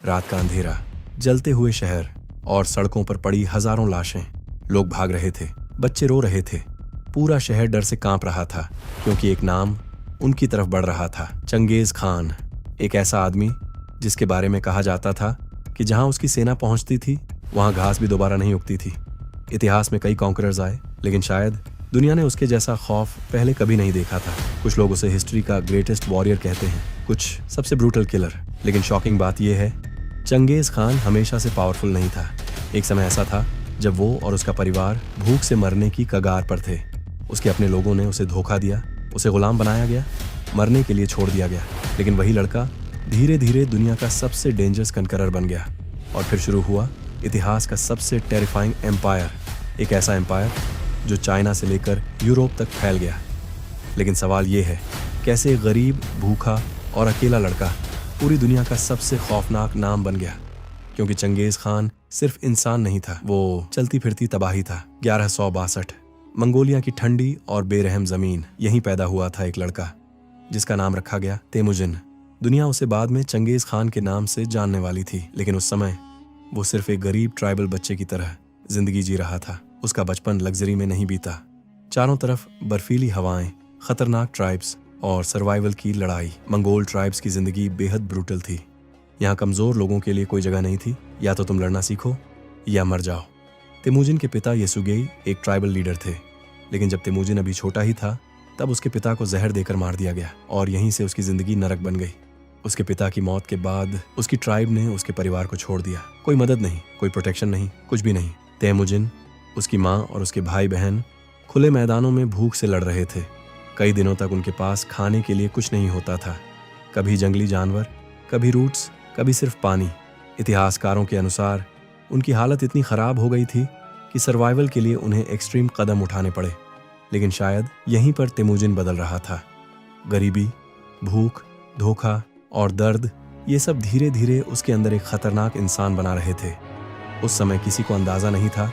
रात का अंधेरा, जलते हुए शहर और सड़कों पर पड़ी हजारों लाशें। लोग भाग रहे थे, बच्चे रो रहे थे। पूरा शहर डर से कांप रहा था क्योंकि एक नाम उनकी तरफ बढ़ रहा था, चंगेज खान। एक ऐसा आदमी जिसके बारे में कहा जाता था कि जहां उसकी सेना पहुंचती थी वहां घास भी दोबारा नहीं उगती थी। इतिहास में कई कॉन्करर्स आए, लेकिन शायद दुनिया ने उसके जैसा खौफ पहले कभी नहीं देखा था। कुछ लोग उसे हिस्ट्री का ग्रेटेस्ट वॉरियर कहते हैं, कुछ सबसे ब्रूटल किलर। लेकिन शॉकिंग बात यह है, चंगेज खान हमेशा से पावरफुल नहीं था। एक समय ऐसा था जब वो और उसका परिवार भूख से मरने की कगार पर थे। उसके अपने लोगों ने उसे धोखा दिया, उसे गुलाम बनाया गया, मरने के लिए छोड़ दिया गया। लेकिन वही लड़का धीरे धीरे दुनिया का सबसे डेंजरस कनकरर बन गया। और फिर शुरू हुआ इतिहास का सबसे टेरिफाइंग एम्पायर, एक ऐसा एम्पायर जो चाइना से लेकर यूरोप तक फैल गया। लेकिन सवाल ये है, कैसे एक गरीब, भूखा और अकेला लड़का पूरी दुनिया का सबसे खौफनाक नाम बन गया? क्योंकि चंगेज खान सिर्फ इंसान नहीं था, वो चलती फिरती तबाही था। 1162 मंगोलिया की ठंडी और बेरहम जमीन, यहीं पैदा हुआ था एक लड़का जिसका नाम रखा गया तेमुजिन। दुनिया उसे बाद में चंगेज खान के नाम से जानने वाली थी, लेकिन उस समय वो सिर्फ एक गरीब ट्राइबल बच्चे की तरह जिंदगी जी रहा था। उसका बचपन लग्जरी में नहीं बीता। चारों तरफ बर्फीली हवाएं, खतरनाक ट्राइब्स और सर्वाइवल की लड़ाई। मंगोल ट्राइब्स की जिंदगी बेहद ब्रूटल थी। यहाँ कमजोर लोगों के लिए कोई जगह नहीं थी, या तो तुम लड़ना सीखो या मर जाओ। तेमुजिन के पिता येसुगेई एक ट्राइबल लीडर थे, लेकिन जब तेमुजिन अभी छोटा ही था तब उसके पिता को जहर देकर मार दिया गया और यहीं से उसकी जिंदगी नरक बन गई। उसके पिता की मौत के बाद उसकी ट्राइब ने उसके परिवार को छोड़ दिया। कोई मदद नहीं, कोई प्रोटेक्शन नहीं, कुछ भी नहीं। तेमुजिन, उसकी माँ और उसके भाई बहन खुले मैदानों में भूख से लड़ रहे थे। कई दिनों तक उनके पास खाने के लिए कुछ नहीं होता था। कभी जंगली जानवर, कभी रूट्स, कभी सिर्फ पानी। इतिहासकारों के अनुसार उनकी हालत इतनी खराब हो गई थी कि सर्वाइवल के लिए उन्हें एक्सट्रीम कदम उठाने पड़े। लेकिन शायद यहीं पर तेमुजिन बदल रहा था। गरीबी, भूख, धोखा और दर्द, ये सब धीरे धीरे उसके अंदर एक खतरनाक इंसान बना रहे थे। उस समय किसी को अंदाजा नहीं था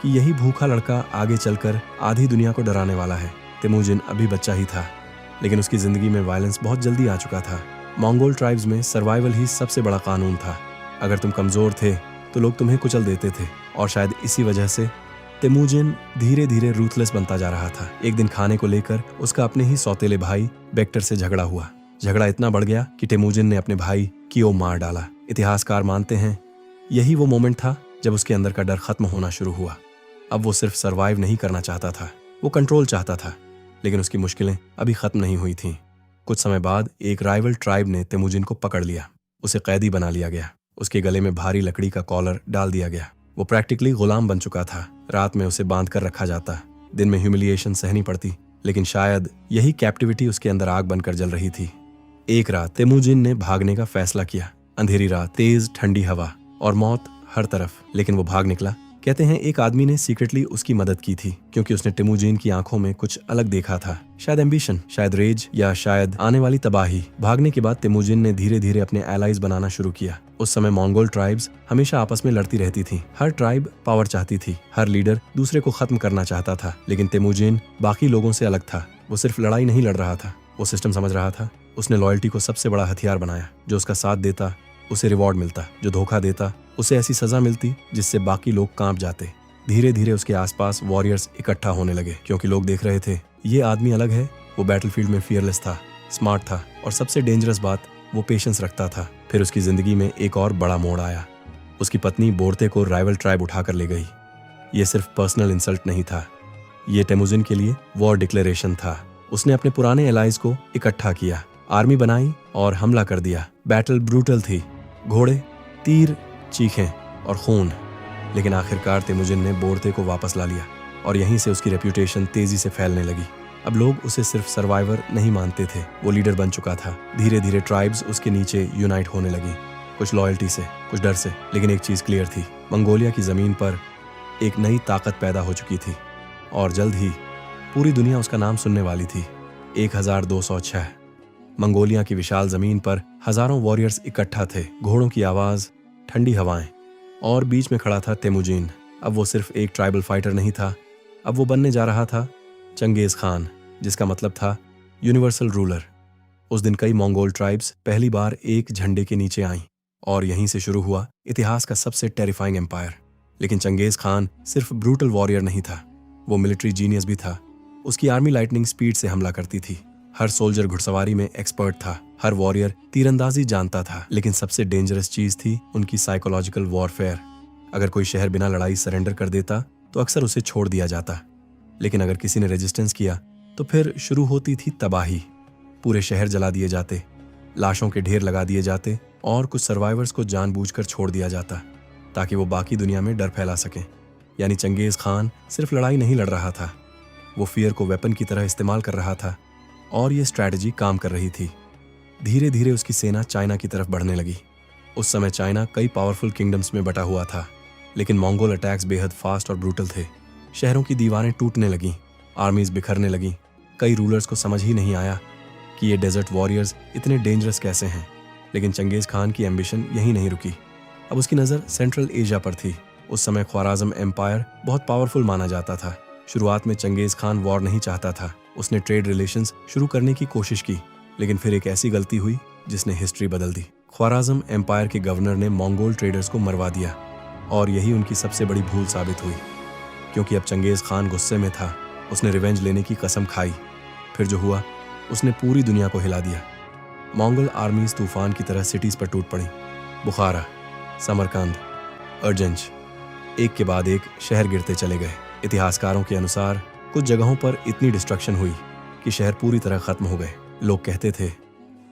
कि यही भूखा लड़का आगे चलकर आधी दुनिया को डराने वाला है। तेमुजिन अभी बच्चा ही था, लेकिन उसकी जिंदगी में वायलेंस बहुत जल्दी आ चुका था। मंगोल ट्राइब्स में सर्वाइवल ही सबसे बड़ा कानून था। अगर तुम कमजोर थे तो लोग तुम्हें कुचल देते थे, और शायद इसी वजह से तेमुजिन धीरे धीरे रूथलेस बनता जा रहा था। एक दिन खाने को लेकर उसका अपने ही सौतेले भाई बेक्टर से झगड़ा हुआ। झगड़ा इतना बढ़ गया कि तेमुजिन ने अपने भाई को मार डाला। इतिहासकार मानते हैं यही वो मोमेंट था जब उसके अंदर का डर खत्म होना शुरू हुआ। अब वो सिर्फ सरवाइव नहीं करना चाहता था, वो कंट्रोल चाहता था। लेकिन उसकी मुश्किलें अभी खत्म नहीं हुई थीं। कुछ समय बाद एक राइवल ट्राइब ने तेमुजिन को पकड़ लिया। उसे कैदी बना लिया गया। उसके गले में भारी लकड़ी का कॉलर डाल दिया गया। वो प्रैक्टिकली गुलाम बन चुका था। रात में उसे बांध कर रखा जाता, दिन में ह्यूमिलिएशन सहनी पड़ती। लेकिन शायद यही कैप्टिविटी उसके अंदर आग बनकर जल रही थी। एक रात तेमुजिन ने भागने का फैसला किया। अंधेरी रात, तेज ठंडी हवा और मौत हर तरफ, लेकिन वो भाग निकला। कहते हैं एक आदमी ने सीक्रेटली उसकी मदद की थी, क्योंकि उसने तेमुजिन की आंखों में कुछ अलग देखा था। शायद एम्बिशन, शायद रेज, या शायद आने वाली तबाही। भागने के बाद तेमुजिन ने धीरे धीरे अपने एलाइज बनाना शुरू किया। उस समय मंगोल ट्राइब्स हमेशा आपस में लड़ती रहती थी। हर ट्राइब पावर चाहती थी, हर लीडर दूसरे को खत्म करना चाहता था। लेकिन तेमुजिन बाकी लोगों से अलग था। वो सिर्फ लड़ाई नहीं लड़ रहा था, वो सिस्टम समझ रहा था। उसने लॉयल्टी को सबसे बड़ा हथियार बनाया। जो उसका साथ देता उसे रिवॉर्ड मिलता, जो धोखा देता उसे ऐसी सजा मिलती जिससे बाकी लोग कांप जाते। धीरे धीरे उसके आसपास वॉरियर्स इकट्ठा होने लगे, क्योंकि लोग देख रहे थे ये आदमी अलग है। वो बैटलफील्ड में फियरलेस था, स्मार्ट था, और सबसे डेंजरस बात, वो पेशेंस रखता था। फिर उसकी जिंदगी में एक और बड़ा मोड़ आया। उसकी पत्नी बोर्ते को राइवल ट्राइब उठाकर ले गई। ये सिर्फ पर्सनल इंसल्ट नहीं था, ये तेमुजिन के लिए वॉर डिक्लेरेशन था। उसने अपने पुराने एलाइज को इकट्ठा किया, आर्मी बनाई और हमला कर दिया। बैटल ब्रूटल थी, घोड़े, तीर, चीखें और खून। लेकिन आखिरकार तेमुजिन ने बोर्ते को वापस ला लिया, और यहीं से उसकी रेप्यूटेशन तेजी से फैलने लगी। अब लोग उसे सिर्फ सर्वाइवर नहीं मानते थे, वो लीडर बन चुका था। धीरे धीरे ट्राइब्स उसके नीचे यूनाइट होने लगी, कुछ लॉयल्टी से, कुछ डर से। लेकिन एक चीज क्लियर थी, मंगोलिया की जमीन पर एक नई ताकत पैदा हो चुकी थी, और जल्द ही पूरी दुनिया उसका नाम सुनने वाली थी। 1206 मंगोलिया की विशाल जमीन पर हजारों वॉरियर्स इकट्ठा थे, घोड़ों की आवाज, ठंडी हवाएं, और बीच में खड़ा था तेमुजिन। अब वो सिर्फ एक ट्राइबल फाइटर नहीं था, अब वो बनने जा रहा था चंगेज खान, जिसका मतलब था यूनिवर्सल रूलर। उस दिन कई मंगोल ट्राइब्स पहली बार एक झंडे के नीचे आईं। और यहीं से शुरू हुआ इतिहास का सबसे टेरिफाइंग एम्पायर। लेकिन चंगेज खान सिर्फ ब्रूटल वॉरियर नहीं था, वो मिलिट्री जीनियस भी था। उसकी आर्मी लाइटनिंग स्पीड से हमला करती थी। हर सोल्जर घुड़सवारी में एक्सपर्ट था, हर वॉरियर तीरंदाजी जानता था। लेकिन सबसे डेंजरस चीज थी उनकी साइकोलॉजिकल वॉरफेयर। अगर कोई शहर बिना लड़ाई सरेंडर कर देता तो अक्सर उसे छोड़ दिया जाता, लेकिन अगर किसी ने रेजिस्टेंस किया तो फिर शुरू होती थी तबाही। पूरे शहर जला दिए जाते, लाशों के ढेर लगा दिए जाते और कुछ सर्वाइवर्स को जानबूझकर छोड़ दिया जाता ताकि वो बाकी दुनिया में डर फैला सकें। यानी चंगेज खान सिर्फ लड़ाई नहीं लड़ रहा था, वो फियर को वेपन की तरह इस्तेमाल कर रहा था और ये स्ट्रैटेजी काम कर रही थी। धीरे धीरे उसकी सेना चाइना की तरफ बढ़ने लगी। उस समय चाइना कई पावरफुल किंगडम्स में बटा हुआ था, लेकिन मंगोल अटैक्स बेहद फास्ट और ब्रूटल थे। शहरों की दीवारें टूटने लगीं, आर्मीज बिखरने लगीं। कई रूलर्स को समझ ही नहीं आया कि ये डेजर्ट वॉरियर्स इतने डेंजरस कैसे हैं। लेकिन चंगेज खान की एम्बिशन यहीं नहीं रुकी। अब उसकी नज़र सेंट्रल एशिया पर थी। उस समय ख्वाराज़म एम्पायर बहुत पावरफुल माना जाता था। शुरुआत में चंगेज खान वॉर नहीं चाहता था। उसने ट्रेड रिलेशंस शुरू करने की कोशिश की, लेकिन फिर एक ऐसी गलती हुई जिसने हिस्ट्री बदल दी। ख्वाराज़म एम्पायर के गवर्नर ने मंगोल ट्रेडर्स को मरवा दिया और यही उनकी सबसे बड़ी भूल साबित हुई, क्योंकि अब चंगेज खान गुस्से में था। उसने रिवेंज लेने की कसम खाई। फिर जो हुआ, उसने पूरी दुनिया को हिला दिया। मंगोल आर्मीज तूफान की तरह सिटीज पर टूट पड़ी। बुखारा, समरकंद, अर्जंज, एक के बाद एक शहर गिरते चले गए। इतिहासकारों के अनुसार कुछ जगहों पर इतनी डिस्ट्रक्शन हुई कि शहर पूरी तरह खत्म हो गए। लोग कहते थे,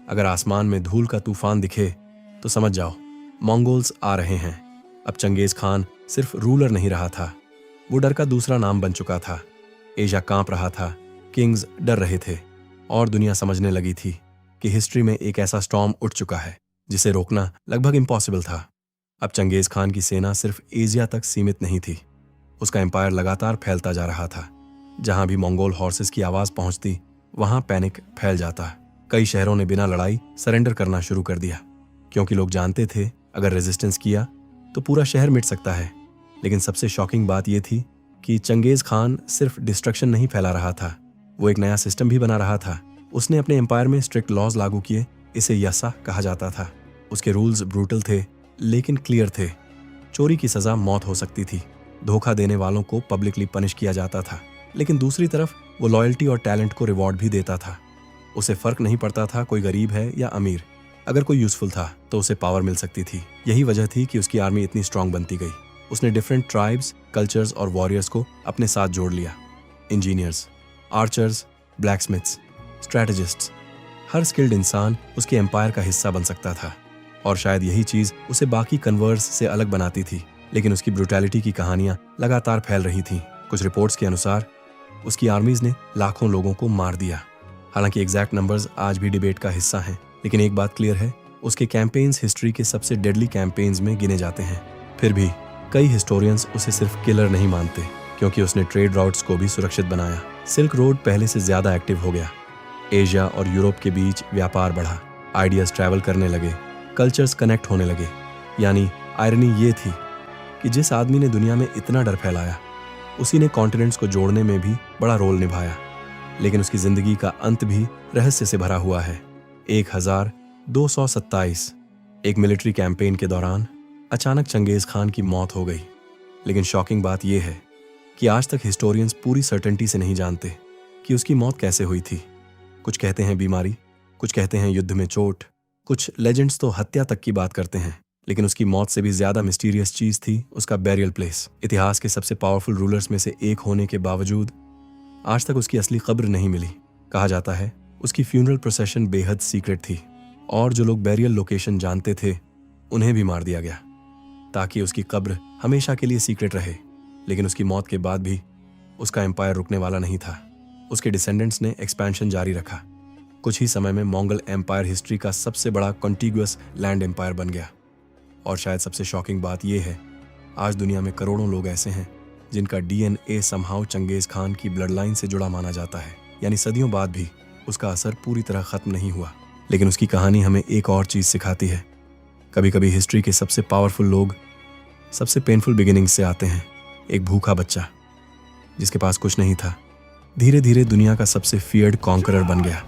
अगर आसमान में धूल का तूफान दिखे तो समझ जाओ मंगोल्स आ रहे हैं। अब चंगेज खान सिर्फ रूलर नहीं रहा था, वो डर का दूसरा नाम बन चुका था। एशिया कांप रहा था, किंग्स डर रहे थे और दुनिया समझने लगी थी कि हिस्ट्री में एक ऐसा स्टॉर्म उठ चुका है जिसे रोकना लगभग इम्पॉसिबल था। अब चंगेज खान की सेना सिर्फ एशिया तक सीमित नहीं थी, उसका एम्पायर लगातार फैलता जा रहा था। जहां भी मंगोल हॉर्सेस की आवाज पहुंचती, वहां पैनिक फैल जाता। कई शहरों ने बिना लड़ाई सरेंडर करना शुरू कर दिया, क्योंकि लोग जानते थे अगर रेजिस्टेंस किया तो पूरा शहर मिट सकता है। लेकिन सबसे शॉकिंग बात यह थी कि चंगेज खान सिर्फ डिस्ट्रक्शन नहीं फैला रहा था, वो एक नया सिस्टम भी बना रहा था। उसने अपने एम्पायर में स्ट्रिक्ट लॉज लागू किए, इसे यसा कहा जाता था। उसके रूल्स ब्रूटल थे लेकिन क्लियर थे। चोरी की सजा मौत हो सकती थी, धोखा देने वालों को पब्लिकली पनिश किया जाता था, लेकिन दूसरी तरफ वो लॉयल्टी और टैलेंट को रिवॉर्ड भी देता था। उसे फर्क नहीं पड़ता था कोई गरीब है या अमीर, अगर कोई यूजफुल था तो उसे पावर मिल सकती थी। यही वजह थी कि उसकी आर्मी इतनी स्ट्रांग बनती गई। उसने डिफरेंट ट्राइब्स, कल्चर्स और वॉरियर्स को अपने साथ जोड़ लिया। इंजीनियर्स, आर्चर्स, ब्लैकस्मिथ्स, स्ट्रैटेजिस्ट्स, हर स्किल्ड इंसान उसके एम्पायर का हिस्सा बन सकता था। और शायद यही चीज उसे बाकी कन्वर्स से अलग बनाती थी। लेकिन उसकी ब्रूटैलिटी की कहानियां लगातार फैल रही थीं। कुछ रिपोर्ट्स के अनुसार उसकी आर्मीज ने लाखों लोगों को मार दिया। हालांकि एग्जैक्ट नंबर्स आज भी डिबेट का हिस्सा हैं, लेकिन एक बात क्लियर है, उसके कैंपेन्स हिस्ट्री के सबसे डेडली कैंपेन्स में गिने जाते हैं। फिर भी कई हिस्टोरियंस उसे सिर्फ किलर नहीं मानते, क्योंकि उसने ट्रेड राउट्स को भी सुरक्षित बनाया। सिल्क रोड पहले से ज्यादा एक्टिव हो गया। एशिया और यूरोप के बीच व्यापार बढ़ा, आइडियाज ट्रैवल करने लगे, कल्चर्स कनेक्ट होने लगे। यानी आयरनी ये थी कि जिस आदमी ने दुनिया में इतना डर फैलाया, उसी ने कॉन्टिनेंट्स को जोड़ने में भी बड़ा रोल निभाया। लेकिन उसकी जिंदगी का अंत भी रहस्य से भरा हुआ है। 1227 एक मिलिट्री कैंपेन के दौरान अचानक चंगेज खान की मौत हो गई। लेकिन शॉकिंग बात यह है कि आज तक हिस्टोरियंस पूरी सर्टेनिटी से नहीं जानते कि उसकी मौत कैसे हुई थी। कुछ कहते हैं बीमारी, कुछ कहते हैं युद्ध में चोट, कुछ लेजेंड्स तो हत्या तक की बात करते हैं। लेकिन उसकी मौत से भी ज्यादा मिस्टीरियस चीज थी उसका बैरियल प्लेस। इतिहास के सबसे पावरफुल रूलर्स में से एक होने के बावजूद आज तक उसकी असली कब्र नहीं मिली। कहा जाता है उसकी फ्यूनरल प्रोसेशन बेहद सीक्रेट थी और जो लोग बैरियल लोकेशन जानते थे उन्हें भी मार दिया गया ताकि उसकी कब्र हमेशा के लिए सीक्रेट रहे। लेकिन उसकी मौत के बाद भी उसका एम्पायर रुकने वाला नहीं था। उसके डिसेंडेंट्स ने एक्सपेंशन जारी रखा। कुछ ही समय में मंगोल एम्पायर हिस्ट्री का सबसे बड़ा कॉन्टिग्यूअस लैंड एम्पायर बन गया। और शायद सबसे शॉकिंग बात यह है, आज दुनिया में करोड़ों लोग ऐसे हैं जिनका डीएनए समहाउ चंगेज खान की ब्लड लाइन से जुड़ा माना जाता है। यानी सदियों बाद भी उसका असर पूरी तरह खत्म नहीं हुआ। लेकिन उसकी कहानी हमें एक और चीज सिखाती है, कभी कभी हिस्ट्री के सबसे पावरफुल लोग सबसे पेनफुल बिगिनिंग्स से आते हैं। एक भूखा बच्चा जिसके पास कुछ नहीं था, धीरे धीरे दुनिया का सबसे फियर्ड कॉन्करर बन गया।